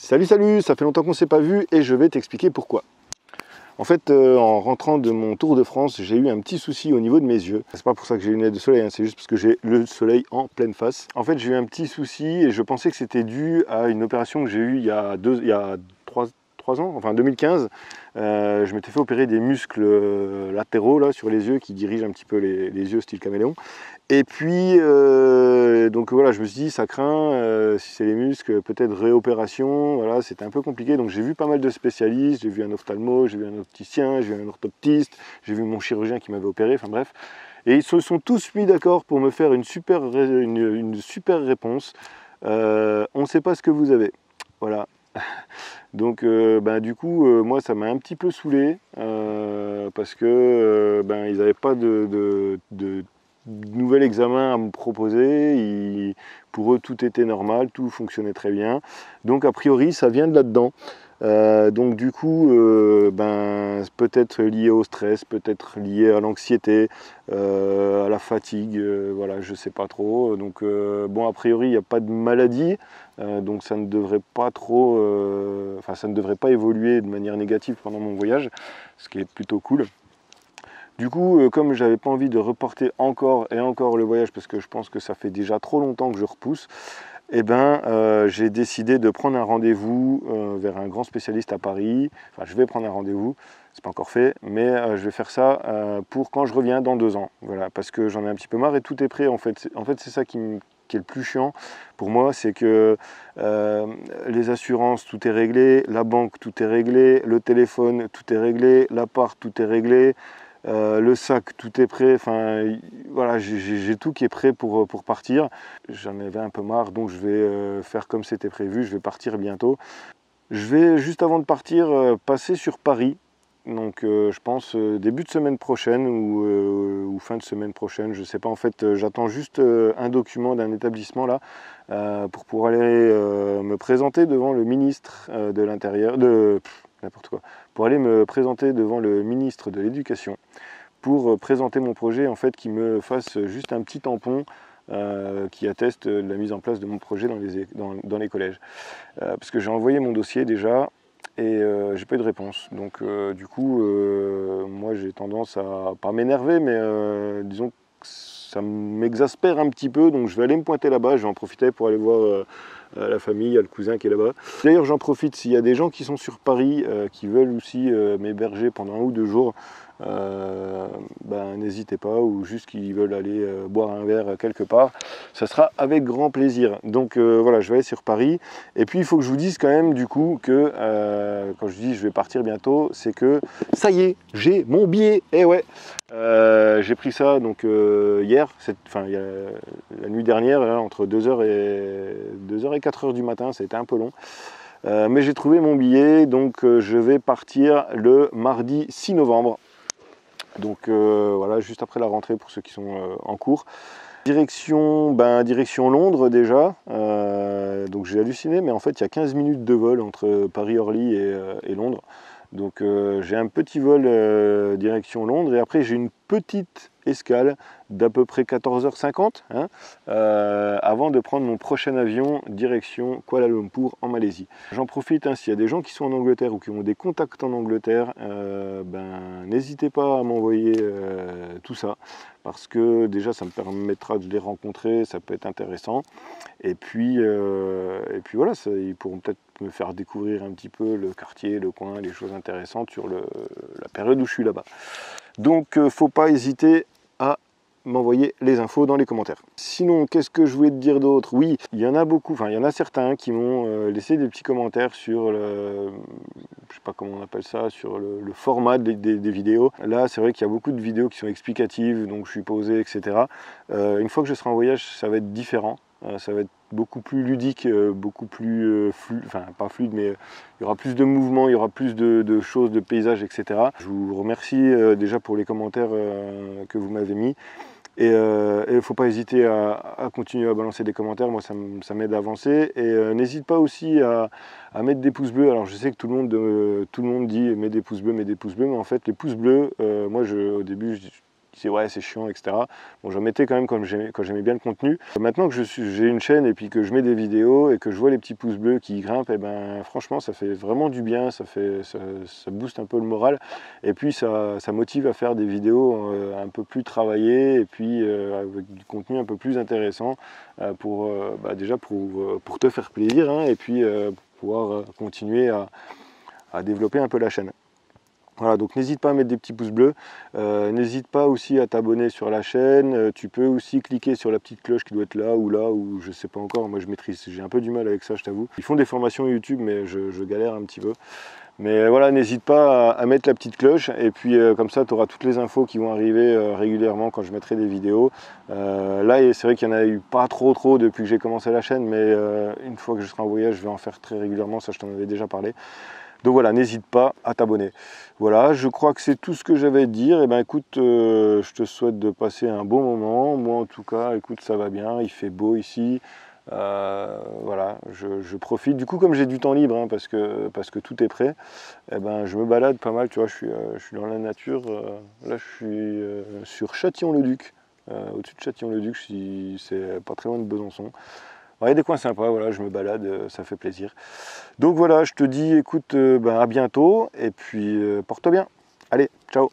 Salut, salut, ça fait longtemps qu'on ne s'est pas vu et je vais t'expliquer pourquoi. En fait, en rentrant de mon Tour de France, j'ai eu un petit souci au niveau de mes yeux. C'est pas pour ça que j'ai une lunette de soleil, hein, c'est juste parce que j'ai le soleil en pleine face. En fait, j'ai eu un petit souci et je pensais que c'était dû à une opération que j'ai eue il y a 3 ans, enfin 2015. Je m'étais fait opérer des muscles latéraux là, sur les yeux qui dirigent un petit peu les yeux style caméléon. Et puis, donc voilà, je me suis dit, ça craint, si c'est les muscles, peut-être réopération, voilà, c'était un peu compliqué. Donc j'ai vu pas mal de spécialistes, j'ai vu un ophtalmo, j'ai vu un opticien, j'ai vu un orthoptiste, j'ai vu mon chirurgien qui m'avait opéré, enfin bref. Et ils se sont tous mis d'accord pour me faire une super réponse. On ne sait pas ce que vous avez. Voilà. Donc du coup, moi ça m'a un petit peu saoulé, parce que ils n'avaient pas de nouvel examen à me proposer. Pour eux tout était normal, tout fonctionnait très bien, donc a priori ça vient de là-dedans. Donc du coup, peut-être lié au stress, peut-être lié à l'anxiété, à la fatigue, voilà, je sais pas trop. Donc bon, a priori il n'y a pas de maladie, donc ça ne devrait pas trop, ça ne devrait pas évoluer de manière négative pendant mon voyage, ce qui est plutôt cool. Du coup, comme j'avais pas envie de reporter encore et encore le voyage, parce que je pense que ça fait déjà trop longtemps que je repousse, j'ai décidé de prendre un rendez-vous vers un grand spécialiste à Paris. Enfin, je vais prendre un rendez-vous, c'est pas encore fait, mais je vais faire ça pour quand je reviens dans 2 ans. Voilà, parce que j'en ai un petit peu marre et tout est prêt en fait. En fait, c'est ça qui est le plus chiant pour moi, c'est que les assurances, tout est réglé, la banque, tout est réglé, le téléphone, tout est réglé, l'appart, tout est réglé. Le sac, tout est prêt, enfin voilà, j'ai tout qui est prêt pour partir. J'en avais un peu marre, donc je vais faire comme c'était prévu, je vais partir bientôt. Je vais, juste avant de partir, passer sur Paris, donc je pense début de semaine prochaine ou fin de semaine prochaine, je sais pas, en fait j'attends juste un document d'un établissement là, pour pouvoir aller me présenter devant le ministre de l'Intérieur, n'importe quoi, pour aller me présenter devant le ministre de l'Éducation, pour présenter mon projet, en fait, qui me fasse juste un petit tampon qui atteste de la mise en place de mon projet dans les collèges. Parce que j'ai envoyé mon dossier déjà et j'ai pas eu de réponse. Donc du coup, moi j'ai tendance à pas m'énerver, mais disons que ça m'exaspère un petit peu, donc je vais aller me pointer là-bas, je vais en profiter pour aller voir la famille, il y a le cousin qui est là-bas. D'ailleurs j'en profite, s'il y a des gens qui sont sur Paris, qui veulent aussi m'héberger pendant 1 ou 2 jours, n'hésitez pas, ou juste qui veulent aller boire un verre quelque part, ça sera avec grand plaisir. Donc voilà, je vais aller sur Paris. Et puis il faut que je vous dise quand même du coup que quand je dis je vais partir bientôt, c'est que ça y est, j'ai mon billet. Et ouais, j'ai pris ça donc hier, la nuit dernière, là, entre 2h et 4h du matin, ça a été un peu long. Mais j'ai trouvé mon billet, donc je vais partir le mardi 6 novembre. Donc voilà, juste après la rentrée pour ceux qui sont en cours. Direction Londres déjà, donc j'ai halluciné, mais en fait il y a 15 minutes de vol entre Paris-Orly et Londres. Donc j'ai un petit vol direction Londres et après j'ai une petite escale d'à peu près 14h50 avant de prendre mon prochain avion direction Kuala Lumpur en Malaisie. J'en profite, s'il y a des gens qui sont en Angleterre ou qui ont des contacts en Angleterre, n'hésitez pas à m'envoyer tout ça, parce que déjà ça me permettra de les rencontrer, ça peut être intéressant. Et puis voilà, ils pourront peut-être me faire découvrir un petit peu le quartier, le coin, les choses intéressantes sur la période où je suis là-bas. Donc faut pas hésiter à m'envoyer les infos dans les commentaires. Sinon, qu'est-ce que je voulais te dire d'autre? Oui, il y en a beaucoup, il y en a certains qui m'ont laissé des petits commentaires sur je sais pas comment on appelle ça, sur le format des vidéos. Là, c'est vrai qu'il y a beaucoup de vidéos qui sont explicatives, donc je suis posé, etc. Une fois que je serai en voyage, ça va être différent. Ça va être beaucoup plus ludique, beaucoup plus fluide, enfin pas fluide, mais il y aura plus de mouvements, il y aura plus de choses, de paysages, etc. Je vous remercie déjà pour les commentaires que vous m'avez mis. Et il ne faut pas hésiter à continuer à balancer des commentaires, moi ça m'aide à avancer. Et n'hésite pas aussi à mettre des pouces bleus. Alors je sais que tout le monde dit mets des pouces bleus, mais en fait les pouces bleus, moi au début disaient ouais c'est chiant, etc. Bon, j'en mettais quand même quand j'aimais bien le contenu. Maintenant que j'ai une chaîne et puis que je mets des vidéos et que je vois les petits pouces bleus qui grimpent, et ben franchement ça fait vraiment du bien, ça booste un peu le moral et puis ça motive à faire des vidéos un peu plus travaillées et puis avec du contenu un peu plus intéressant pour déjà pour te faire plaisir hein, et puis pour pouvoir continuer à développer un peu la chaîne. Voilà, donc n'hésite pas à mettre des petits pouces bleus, n'hésite pas aussi à t'abonner sur la chaîne, tu peux aussi cliquer sur la petite cloche qui doit être là ou je sais pas encore, moi je maîtrise, j'ai un peu du mal avec ça je t'avoue. Ils font des formations YouTube mais je galère un petit peu. Mais voilà, n'hésite pas à mettre la petite cloche et puis comme ça tu auras toutes les infos qui vont arriver régulièrement quand je mettrai des vidéos. Là c'est vrai qu'il n'y en a eu pas trop depuis que j'ai commencé la chaîne, mais une fois que je serai en voyage je vais en faire très régulièrement, ça je t'en avais déjà parlé. Donc voilà, n'hésite pas à t'abonner. Voilà, je crois que c'est tout ce que j'avais à dire. Et ben écoute, je te souhaite de passer un bon moment. Moi en tout cas, écoute, ça va bien, il fait beau ici. Voilà, je profite. Du coup, comme j'ai du temps libre, hein, parce que tout est prêt, et ben, je me balade pas mal, tu vois, je suis dans la nature. Là, je suis sur Châtillon-le-Duc, au-dessus de Châtillon-le-Duc, c'est pas très loin de Besançon. Il y a des coins sympas, voilà, je me balade, ça fait plaisir. Donc voilà, je te dis, écoute, à bientôt, et puis porte-toi bien. Allez, ciao.